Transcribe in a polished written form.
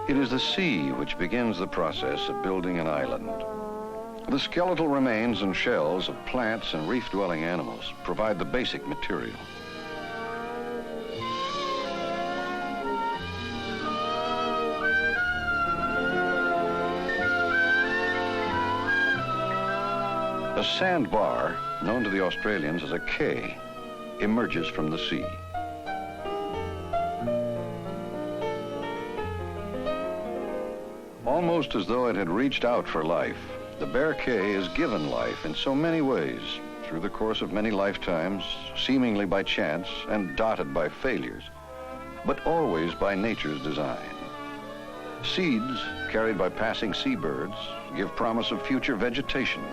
It is the sea which begins the process of building an island. The skeletal remains and shells of plants and reef-dwelling animals provide the basic material. A sandbar, known to the Australians as a quay, emerges from the sea. Almost as though it had reached out for life, the bare quay is given life in so many ways through the course of many lifetimes, seemingly by chance and dotted by failures, but always by nature's design. Seeds carried by passing seabirds give promise of future vegetation